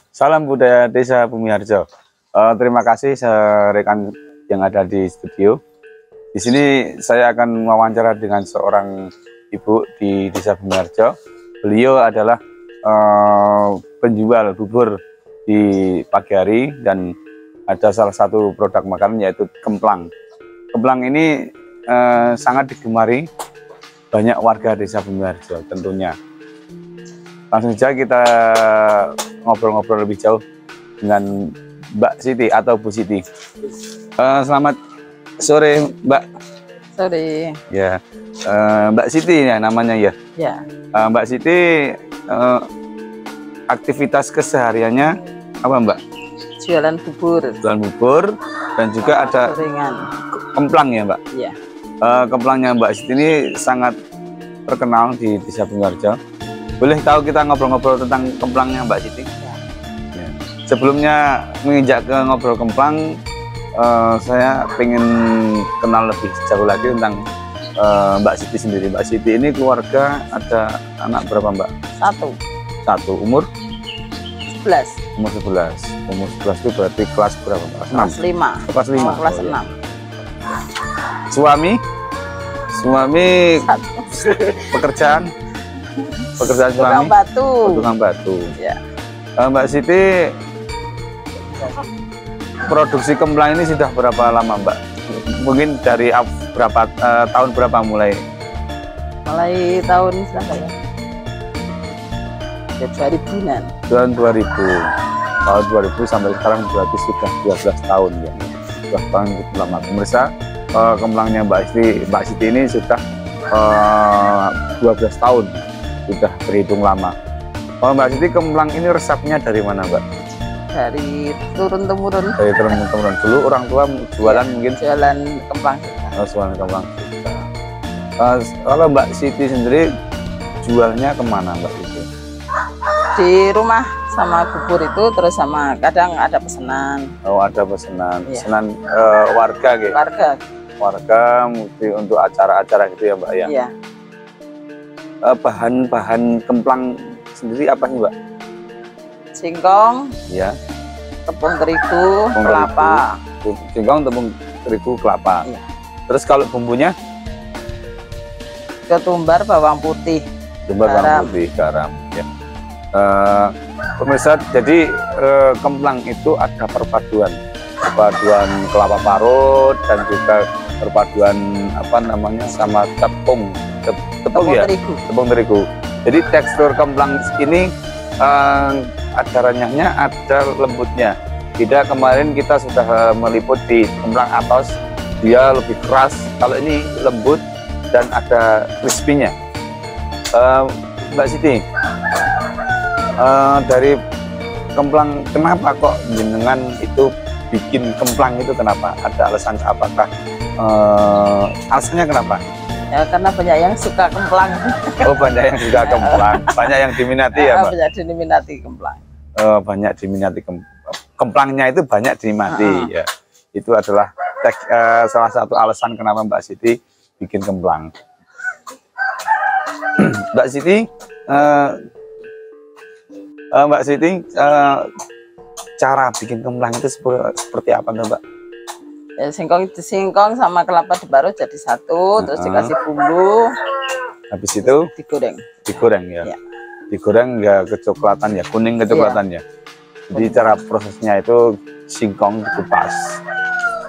Salam budaya Desa Bumiharjo. Terima kasih rekan yang ada di studio. Di sini saya akan wawancara dengan seorang ibu di Desa Bumiharjo. Beliau adalah penjual bubur di pagi hari dan ada salah satu produk makanan yaitu kemplang. Kemplang ini sangat digemari banyak warga Desa Bumiharjo tentunya. Langsung saja kita ngobrol-ngobrol lebih jauh dengan Mbak Siti atau Bu Siti. Selamat sore Mbak. Sore. Ya, Mbak Siti ya namanya ya. Ya. Mbak Siti aktivitas kesehariannya apa Mbak? Jualan bubur. Jualan bubur dan juga ada gorengan. Kemplang ya Mbak. Iya. Kemplangnya Mbak Siti ini sangat terkenal di Desa Bumiharjo. Boleh tahu kita ngobrol-ngobrol tentang kemplangnya Mbak Siti? Ya. Sebelumnya menginjak ke ngobrol kemplang, saya ingin kenal lebih jauh lagi tentang Mbak Siti sendiri. Mbak Siti ini keluarga ada anak berapa Mbak? Satu. Umur? 11. Umur 11. Umur 11 itu berarti kelas berapa Mbak? Kelas 5. Kelas 5. Kelas 6. Ya. Suami? Pekerjaan suami? Tukang batu. Tukang batu. Ya. Mbak Siti, produksi kemplang ini sudah berapa lama Mbak? Mungkin dari berapa tahun berapa mulai? Mulai tahun berapa ya? 2000-an. Tahun 2000. Tahun 2000 sampai sekarang berarti sudah 12 tahun ya. 12 tahun itu lama. Pemirsa, kemplangnya Mbak Siti ini sudah 12 tahun. Sudah terhitung lama. Mbak Siti, kemplang ini resepnya dari mana Mbak? Dari turun-temurun. Dari turun-temurun. Dulu orang tua jualan ya, mungkin? Jualan kemplang. Jualan kemplang. Kalau Mbak Siti sendiri jualnya kemana Mbak Siti? Di rumah sama bubur itu, terus sama kadang ada pesanan. Oh, ada pesanan. Ya. Pesanan warga gitu? Warga mungkin untuk acara-acara gitu ya Mbak ya? Iya. Bahan-bahan kemplang sendiri apa nih Mbak? Singkong, Ya. tepung terigu, kelapa. Singkong, tepung terigu, kelapa. Iya. Terus kalau bumbunya? Ketumbar, bawang putih, Bawang putih, garam. Ya. Pemirsa, jadi kemplang itu ada perpaduan kelapa parut dan juga perpaduan apa namanya sama tepung terigu. Jadi tekstur kemplang ini ada renyahnya, ada lembutnya. Tidak kemarin kita sudah meliput di kemplang atos, dia lebih keras. Kalau ini lembut dan ada crispy-nya. Mbak Siti, dari kemplang kenapa kok jenengan itu bikin kemplang itu kenapa? Ada alasan apakah? Alasannya kenapa? Ya karena banyak yang suka kemplang. Oh, banyak yang suka kemplang, banyak yang diminati ya Mbak? Banyak diminati kemplang. Banyak diminati kemplangnya itu banyak diminati ya. Itu adalah salah satu alasan kenapa Mbak Siti bikin kemplang. Mbak Siti, cara bikin kemplang itu seperti apa tuh Mbak? Ya, singkong sama kelapa diparut jadi satu, terus dikasih bumbu. Habis itu digoreng ya. Ya. Digoreng ya kecoklatan ya, kuning kecoklatan ya. Jadi cara prosesnya itu singkong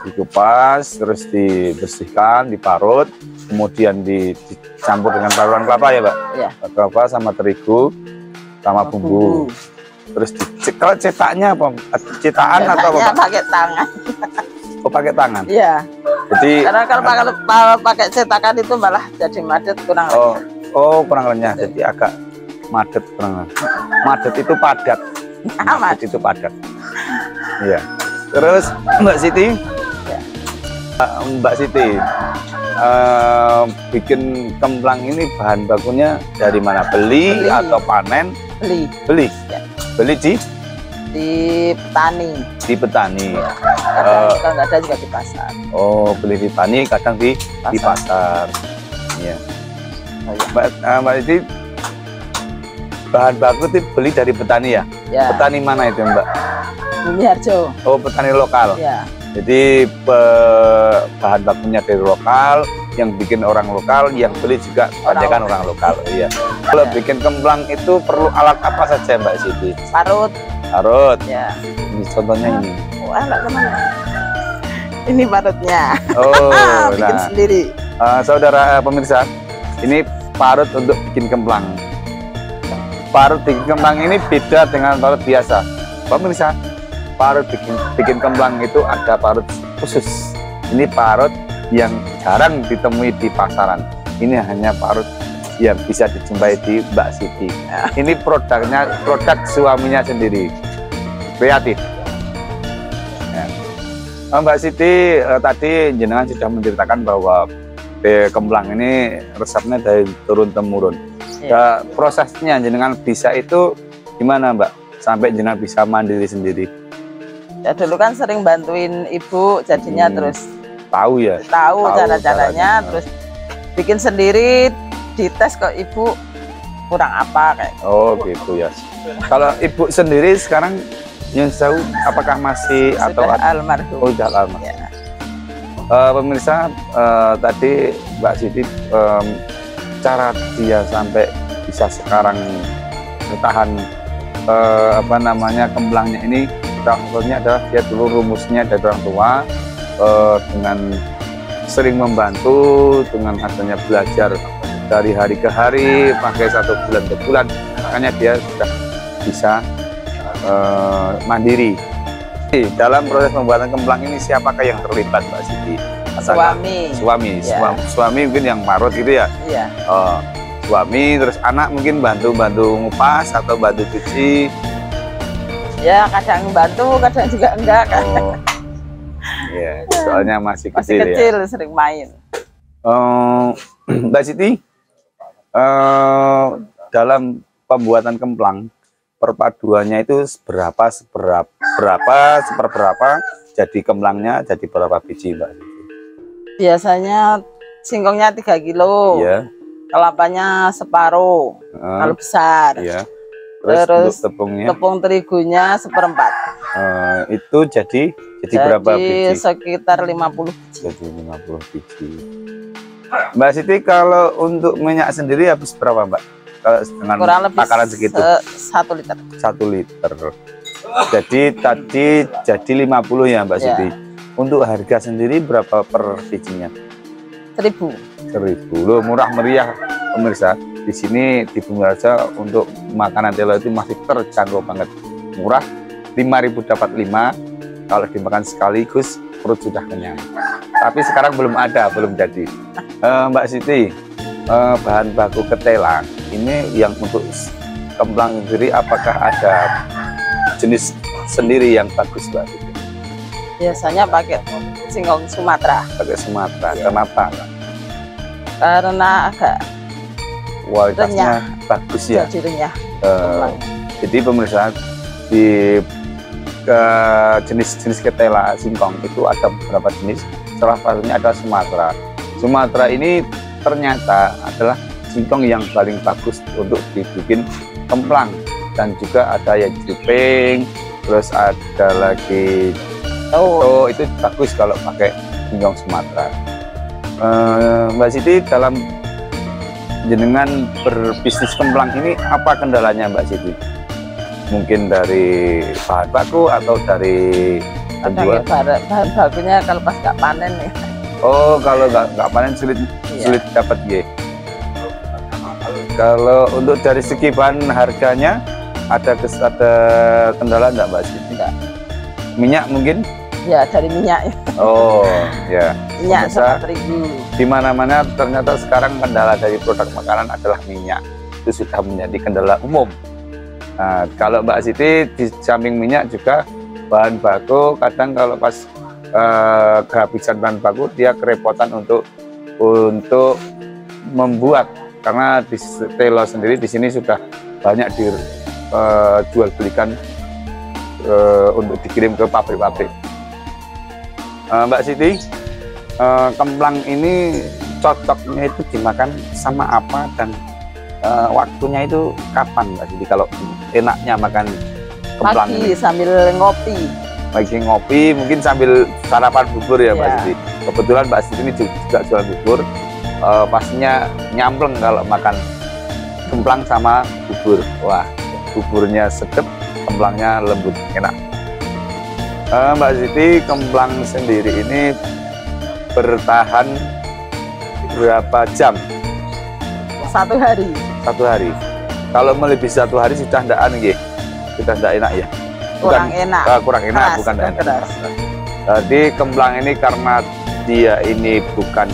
dikupas, terus dibersihkan, diparut, kemudian dicampur dengan parutan kelapa ya Pak? Ya. Kelapa sama terigu sama bumbu. Terus kalau cetaknya apa? Cetakan atau apa? Pakai tangan. Oh, pakai tangan? Iya. Jadi karena kalau pakai cetakan itu malah jadi madet, kurang renyah. Oh, kurang renyah. Jadi agak madet, kurang renyah. Madet itu padat. Madet itu padat. Iya. Terus Mbak Siti, ya. Mbak Siti bikin kemplang ini bahan bakunya dari mana? Beli atau panen? Beli. Ya. Beli di petani. Di petani. Ya. Kadang nggak ada juga di pasar. Oh, beli di petani, kadang di pasar. Iya. Oh, ya. Mbak Siti, bahan baku itu beli dari petani ya? Ya. Petani mana itu Mbak? Bumi Harjo. Oh, petani lokal. Ya. Jadi bahan bakunya dari lokal, yang bikin orang lokal, yang beli juga kebanyakan orang lokal. Iya. Kalau bikin kemplang itu perlu alat apa saja Mbak Siti? Parut. Parut. Ya. Ini contohnya ini. Oh, alat kemana? Ini parutnya. Oh, bikin nah. sendiri. Saudara pemirsa, ini parut untuk bikin kemplang. Parut bikin kemplang ini beda dengan parut biasa. Pemirsa, parut bikin kemplang itu ada parut khusus. Ini parut yang jarang ditemui di pasaran. Ini hanya parut yang bisa dijumpai di Mbak Siti. Ini produknya, produk suaminya sendiri. Kreatif. Ya. Mbak Siti tadi jenengan sudah menceritakan bahwa kemplang ini resepnya dari turun temurun. Ya, prosesnya jenengan bisa itu gimana Mbak? Sampai jenengan bisa mandiri sendiri. Ya dulu kan sering bantuin ibu, jadinya terus tahu ya. Tahu cara-caranya, terus bikin sendiri, dites ke ibu kurang apa kayak. Oh gitu ya. Kalau ibu sendiri sekarang yang tahu apakah masih Sudah atau almarhum? Oh, sudah almarhum. Ya. Pemirsa, tadi Mbak Siti cara dia sampai bisa sekarang bertahan apa namanya kemblangnya ini, contohnya adalah dia dulu rumusnya dari orang tua, dengan sering membantu, dengan adanya belajar dari hari ke hari, pakai 1 bulan ke bulan, makanya dia sudah bisa mandiri. Dalam proses pembuatan kemplang ini siapakah yang terlibat Mbak Siti? Suami. Ya. Suami mungkin yang parut gitu ya? Iya. Suami, terus anak mungkin bantu ngupas atau bantu cuci. Ya kadang bantu, kadang juga enggak kan. Oh, iya, soalnya masih Masih kecil ya. sering main. Mbak Siti, dalam pembuatan kemplang, perpaduannya itu seberapa jadi kemplangnya jadi berapa biji Mbak Siti? Biasanya singkongnya 3 kilo. Iya. Kelapanya separuh, kalau besar. Iya. Terus tepungnya, tepung terigunya 1/4. itu jadi berapa biji? Sekitar 50 biji. Jadi 50 biji. Mbak Siti, kalau untuk minyak sendiri habis berapa Mbak? Kalau dengan Kurang lebih takaran segitu? 1 liter. 1 liter. Jadi tadi jadi 50 ya Mbak Siti. Untuk harga sendiri berapa per bijinya? 1.000. 1.000. Loh, murah meriah pemirsa. Di sini di Bumi Harjo untuk makanan telo itu masih terjangkau banget. Murah, 5.000 dapat 5. Kalau dimakan sekaligus perut sudah kenyang. Tapi sekarang belum jadi. Mbak Siti, bahan baku ketela ini yang untuk kemplang sendiri, apakah ada jenis sendiri yang bagus Mbak Siti? Biasanya pakai singkong Sumatera. Pakai Sumatera. Kenapa? Karena agak kualitasnya bagus ya. jadi renyah. Jadi pemirsa, di jenis-jenis ketela singkong itu ada beberapa jenis. Salah satunya ada Sumatera. Sumatera ini ternyata adalah singkong yang paling bagus untuk dibikin kemplang, dan juga ada yang jeping, terus ada lagi itu bagus kalau pakai singkong Sumatera. Mbak Siti, dalam jenengan berbisnis kemplang ini apa kendalanya Mbak Siti? Mungkin dari bahan baku atau dari penjual? Bahan bakunya kalau pas nggak panen ya. Oh, kalau nggak panen sulit dapat ya. Kalau untuk dari segi bahan harganya ada kendala nggak Mbak Siti? Enggak. Minyak mungkin? Ya, dari minyak. Oh ya. Minyak sama terigu. Di mana-mana ternyata sekarang kendala dari produk makanan adalah minyak. Itu sudah menjadi kendala umum. Nah, kalau Mbak Siti di samping minyak juga bahan baku, kadang kalau pas kehabisan bahan baku dia kerepotan untuk membuat, karena di telo sendiri di sini sudah banyak dijual belikan untuk dikirim ke pabrik-pabrik. Mbak Siti, kemplang ini cocoknya itu dimakan sama apa dan waktunya itu kapan Mbak Siti kalau enaknya makan kemplang Pagi ini? sambil ngopi. Pagi ngopi, mungkin sambil sarapan bubur ya Mbak Iya. Siti. Kebetulan Mbak Siti ini juga jual bubur, pastinya nyampleng kalau makan kemplang sama bubur. Wah, buburnya sedap, kemplangnya lembut, enak. Mbak Siti, kemplang sendiri ini bertahan berapa jam? 1 hari. 1 hari. Kalau melebihi 1 hari sudah tidak aneh, sudah tidak enak ya. Kurang enak. Kurang enak, Keras, bukan tidak enak. keras. Jadi kemplang ini karena dia ini bukan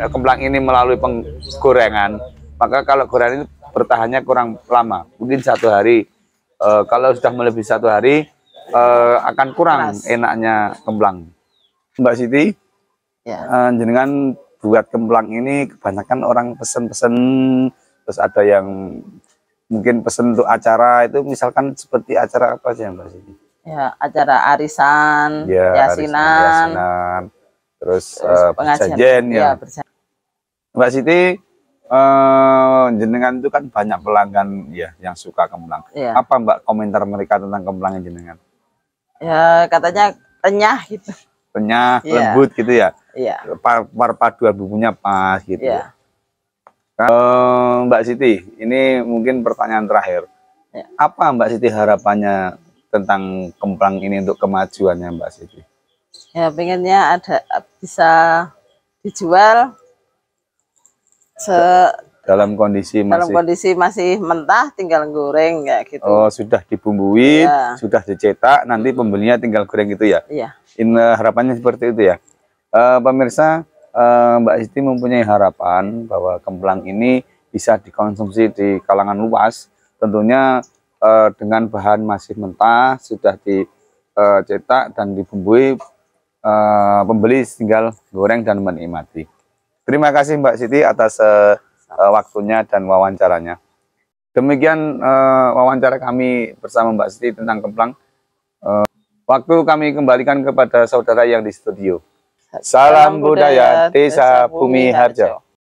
kemplang ini melalui penggorengan, maka kalau gorengan ini bertahannya kurang lama, mungkin 1 hari. Kalau sudah melebihi 1 hari akan kurang Keras. enaknya kemplang. Mbak Siti, Ya. jenengan buat kemplang ini kebanyakan orang pesen-pesen, terus ada yang mungkin pesen untuk acara itu, misalkan seperti acara apa sih Mbak Siti? Ya, acara arisan, Ya, yasinan, yasinan, terus pengajian. berjanjian ya. Ya, berjanjian. Mbak Siti, jenengan itu kan banyak pelanggan ya yang suka kemplang. Ya. Apa Mbak komentar mereka tentang kemplangnya jenengan? Ya, katanya renyah gitu. Renyah, Iya. lembut gitu ya. Iya. Perpaduan bumbunya pas gitu. Iya. Mbak Siti, ini mungkin pertanyaan terakhir. Ya. Apa Mbak Siti harapannya tentang kemplang ini untuk kemajuannya Mbak Siti? Ya, pengennya ada bisa dijual Dalam kondisi dalam masih kondisi masih mentah, tinggal goreng kayak gitu. sudah dibumbuin, Ya. sudah dicetak, nanti pembelinya tinggal goreng gitu ya. Iya. Ini harapannya seperti itu ya. Pemirsa, Mbak Siti mempunyai harapan bahwa kemplang ini bisa dikonsumsi di kalangan luas, tentunya dengan bahan masih mentah, sudah dicetak dan dibumbui, pembeli tinggal goreng dan menikmati. Terima kasih Mbak Siti atas waktunya dan wawancaranya. Demikian wawancara kami bersama Mbak Siti tentang kemplang. Waktu kami kembalikan kepada saudara yang di studio. Salam budaya Desa Bumi Harjo.